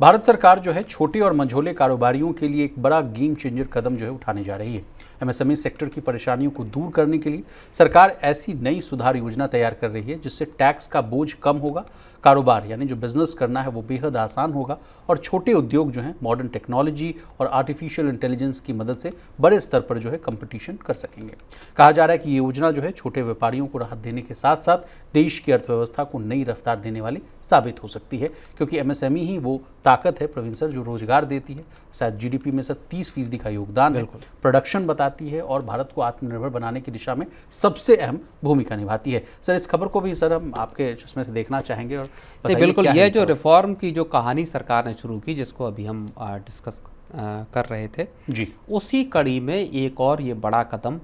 भारत सरकार जो है छोटे और मझोले कारोबारियों के लिए एक बड़ा गेम चेंजर कदम जो है उठाने जा रही है। एमएसएमई सेक्टर की परेशानियों को दूर करने के लिए सरकार ऐसी नई सुधार योजना तैयार कर रही है जिससे टैक्स का बोझ कम होगा, कारोबार यानी जो बिजनेस करना है वो बेहद आसान होगा और छोटे उद्योग जो हैं मॉडर्न टेक्नोलॉजी और आर्टिफिशियल इंटेलिजेंस की मदद से बड़े स्तर पर जो है कंपटीशन कर सकेंगे। कहा जा रहा है कि ये योजना जो है छोटे व्यापारियों को राहत देने के साथ साथ देश की अर्थव्यवस्था को नई रफ्तार देने वाली साबित हो सकती है, क्योंकि एमएसएमई ही वो ताकत है प्रवीण सर जो रोजगार देती है, शायद जीडीपी में से 30% का योगदान है, प्रोडक्शन बताती है और भारत को आत्मनिर्भर बनाने की दिशा में सबसे अहम भूमिका निभाती है। सर इस खबर को भी सर हम आपके चश्मे से देखना चाहेंगे और बिल्कुल ये जो रिफॉर्म की जो कहानी सरकार ने शुरू की जिसको अभी हम डिस्कस कर रहे थे जी, उसी कड़ी में एक और ये बड़ा कदम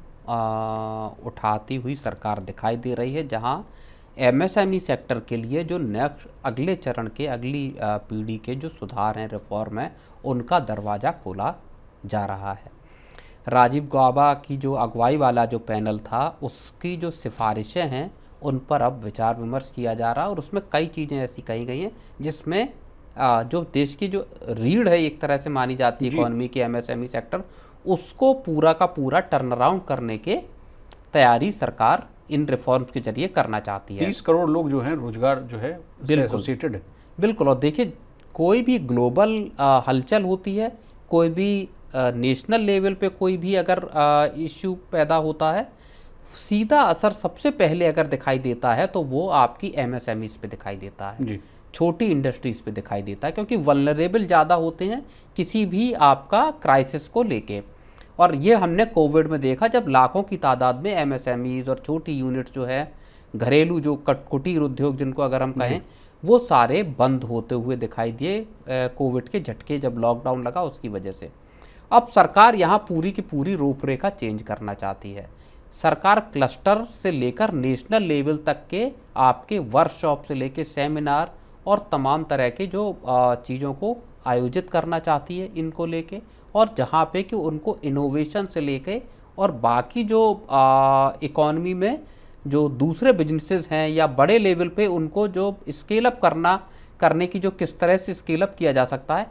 उठाती हुई सरकार दिखाई दे रही है, जहां एमएसएमई सेक्टर के लिए जो नेक्स्ट अगले चरण के अगली पीढ़ी के जो सुधार हैं, रिफॉर्म है, उनका दरवाज़ा खोला जा रहा है। राजीव गौबा की जो अगुवाई वाला जो पैनल था उसकी जो सिफारिशें हैं उन पर अब विचार विमर्श किया जा रहा है और उसमें कई चीज़ें ऐसी कही गई हैं जिसमें जो देश की जो रीढ़ है एक तरह से मानी जाती है इकोनॉमी की, एमएसएमई सेक्टर, उसको पूरा का पूरा टर्न अराउंड करने के तैयारी सरकार इन रिफॉर्म्स के जरिए करना चाहती है। 30 करोड़ लोग जो हैं रोजगार जो है एसोसिएटेड है। बिल्कुल, और देखिए कोई भी ग्लोबल हलचल होती है, कोई भी नेशनल लेवल पे कोई भी अगर इश्यू पैदा होता है, सीधा असर सबसे पहले अगर दिखाई देता है तो वो आपकी एमएसएमईज पे दिखाई देता है जी, छोटी इंडस्ट्रीज पे दिखाई देता है, क्योंकि वल्नरेबल ज़्यादा होते हैं किसी भी आपका क्राइसिस को लेके। और ये हमने कोविड में देखा जब लाखों की तादाद में एमएसएमईज और छोटी यूनिट्स जो है, घरेलू जो कुटीर उद्योग जिनको अगर हम कहें, वो सारे बंद होते हुए दिखाई दिए कोविड के झटके जब लॉकडाउन लगा उसकी वजह से। अब सरकार यहाँ पूरी की पूरी रूपरेखा चेंज करना चाहती है। सरकार क्लस्टर से लेकर नेशनल लेवल तक के आपके वर्कशॉप से लेकर सेमिनार और तमाम तरह के जो चीज़ों को आयोजित करना चाहती है इनको लेके, और जहाँ पे कि उनको इनोवेशन से लेके और बाकी जो इकॉनमी में जो दूसरे बिजनेसेस हैं या बड़े लेवल पे उनको जो स्केल अप करने की जो किस तरह से स्केल अप किया जा सकता है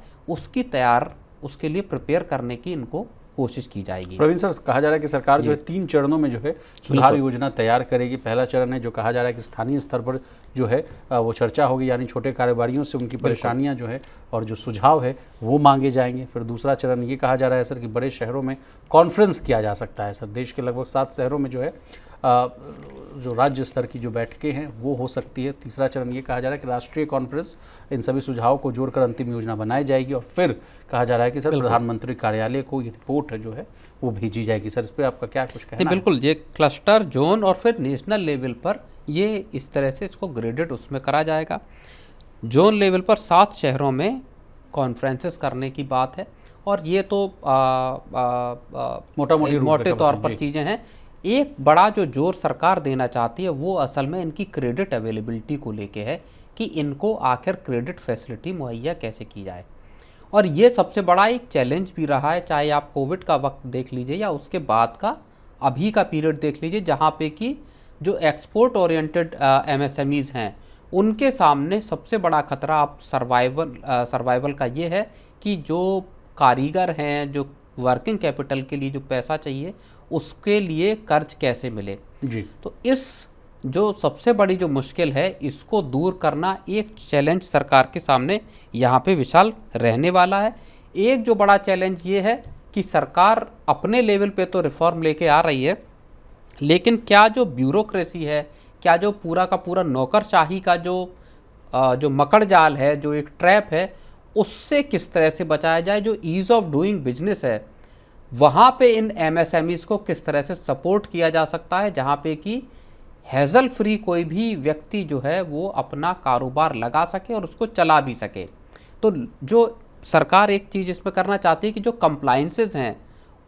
उसके लिए प्रिपेयर करने की इनको कोशिश की जाएगी। प्रवीण सर, कहा जा रहा है कि सरकार जो है 3 चरणों में जो है सुधार योजना तैयार करेगी। पहला चरण है जो कहा जा रहा है कि स्थानीय स्तर पर जो है वो चर्चा होगी, यानी छोटे कारोबारियों से उनकी परेशानियां जो है और जो सुझाव है वो मांगे जाएंगे। फिर दूसरा चरण ये कहा जा रहा है सर कि बड़े शहरों में कॉन्फ्रेंस किया जा सकता है। सर देश के लगभग 7 शहरों में जो है जो राज्य स्तर की जो बैठकें हैं वो हो सकती है। तीसरा चरण ये कहा जा रहा है कि राष्ट्रीय कॉन्फ्रेंस इन सभी सुझावों को जोड़कर अंतिम योजना बनाई जाएगी और फिर कहा जा रहा है कि सर प्रधानमंत्री कार्यालय को ये रिपोर्ट जो है वो भेजी जाएगी। सर इस पर आपका क्या कुछ कहना है? बिल्कुल, ये क्लस्टर जोन और फिर नेशनल लेवल पर ये इस तरह से इसको ग्रेडेड उसमें करा जाएगा। जोन लेवल पर 7 शहरों में कॉन्फ्रेंसेस करने की बात है और ये तो मोटे तौर पर चीज़ें हैं। एक बड़ा जो जोर सरकार देना चाहती है वो असल में इनकी क्रेडिट अवेलेबिलिटी को लेके है कि इनको आखिर क्रेडिट फैसिलिटी मुहैया कैसे की जाए, और ये सबसे बड़ा एक चैलेंज भी रहा है, चाहे आप कोविड का वक्त देख लीजिए या उसके बाद का अभी का पीरियड देख लीजिए, जहाँ पे कि जो एक्सपोर्ट ओरिएंटेड एमएसएमईज हैं उनके सामने सबसे बड़ा खतरा आप सर्वाइवल का ये है कि जो कारीगर हैं, जो वर्किंग कैपिटल के लिए जो पैसा चाहिए उसके लिए कर्ज कैसे मिले जी। तो इस जो सबसे बड़ी जो मुश्किल है इसको दूर करना एक चैलेंज सरकार के सामने यहाँ पे विशाल रहने वाला है। एक जो बड़ा चैलेंज ये है कि सरकार अपने लेवल पे तो रिफॉर्म लेके आ रही है, लेकिन क्या जो ब्यूरोक्रेसी है, क्या जो पूरा का पूरा नौकरशाही का जो मकड़ जाल है, जो एक ट्रैप है, उससे किस तरह से बचाया जाए। जो ईज़ ऑफ डूइंग बिजनेस है वहाँ पे इन एमएसएमईज को किस तरह से सपोर्ट किया जा सकता है, जहाँ पे कि हैज़ल फ्री कोई भी व्यक्ति जो है वो अपना कारोबार लगा सके और उसको चला भी सके। तो जो सरकार एक चीज़ इसमें करना चाहती है कि जो कंप्लाइंसेस हैं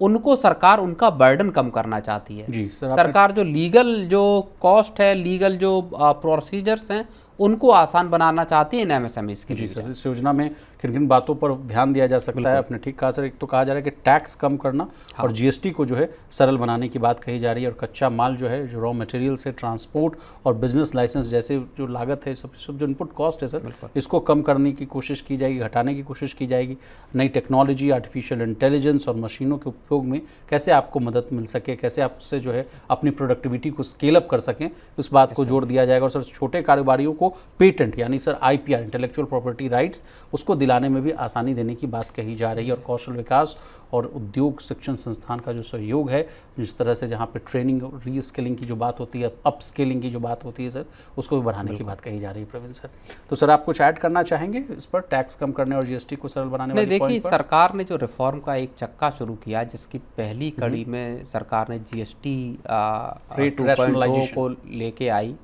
उनको सरकार उनका बर्डन कम करना चाहती है। जी, सरकार जो लीगल जो कॉस्ट है, लीगल जो प्रोसीजर्स हैं उनको आसान बनाना चाहती है इन एमएसएमईज के लिए। जी सर, इस योजना में किन किन बातों पर ध्यान दिया जा सकता है। आपने ठीक कहा सर, एक तो कहा जा रहा है कि टैक्स कम करना और जीएसटी को जो है सरल बनाने की बात कही जा रही है, और कच्चा माल जो है, जो रॉ मटेरियल से ट्रांसपोर्ट और बिजनेस लाइसेंस जैसे जो लागत है, सब जो इनपुट कॉस्ट है सर, इसको कम करने की कोशिश की जाएगी, घटाने की कोशिश की जाएगी। नई टेक्नोलॉजी, आर्टिफिशियल इंटेलिजेंस और मशीनों के उपयोग में कैसे आपको मदद मिल सके, कैसे आप उससे जो है अपनी प्रोडक्टिविटी को स्केल अप कर सकें, इस बात को जोड़ दिया जाएगा। और सर छोटे कारोबारियों को पेटेंट यानी sir IPR, intellectual property rights, उसको दिलाने में भी आसानी देने की बात कही जा रही है। और कौशल विकास और उद्योग शिक्षण संस्थान का जो सहयोग है, जिस तरह से जहाँ पे ट्रेनिंग और री स्किलिंग की जो बात होती है, अप स्किलिंग की जो बात होती है सर, उसको भी बढ़ाने की बात कही जा रही है प्रवीण सर। तो सर आप कुछ ऐड करना चाहेंगे इस पर, टैक्स कम करने और जीएसटी को सरल बनाने वाले देखिए, पॉइंट पर? सरकार ने जो रिफॉर्म का एक चक्का शुरू किया, जिसकी पहली कड़ी में सरकार ने जीएसटी 2.0 को लेके आई,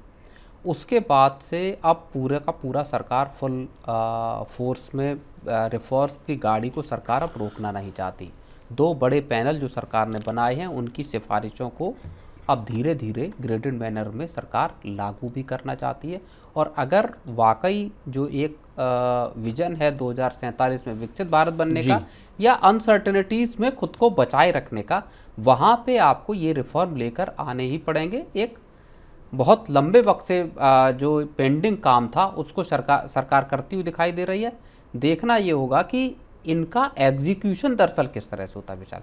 उसके बाद से अब पूरे का पूरा सरकार फुल फोर्स में रिफॉर्म की गाड़ी को सरकार अब रोकना नहीं चाहती। 2 बड़े पैनल जो सरकार ने बनाए हैं, उनकी सिफारिशों को अब धीरे धीरे ग्रेडेड मैनर में सरकार लागू भी करना चाहती है। और अगर वाकई जो एक विजन है 2047 में विकसित भारत बनने का, या अनसर्टेनिटीज़ में खुद को बचाए रखने का, वहाँ पे आपको ये रिफॉर्म लेकर आने ही पड़ेंगे। एक बहुत लंबे वक्त से जो पेंडिंग काम था, उसको सरकार करती हुई दिखाई दे रही है। देखना ये होगा कि इनका एग्जीक्यूशन दरअसल किस तरह से होता है विचार।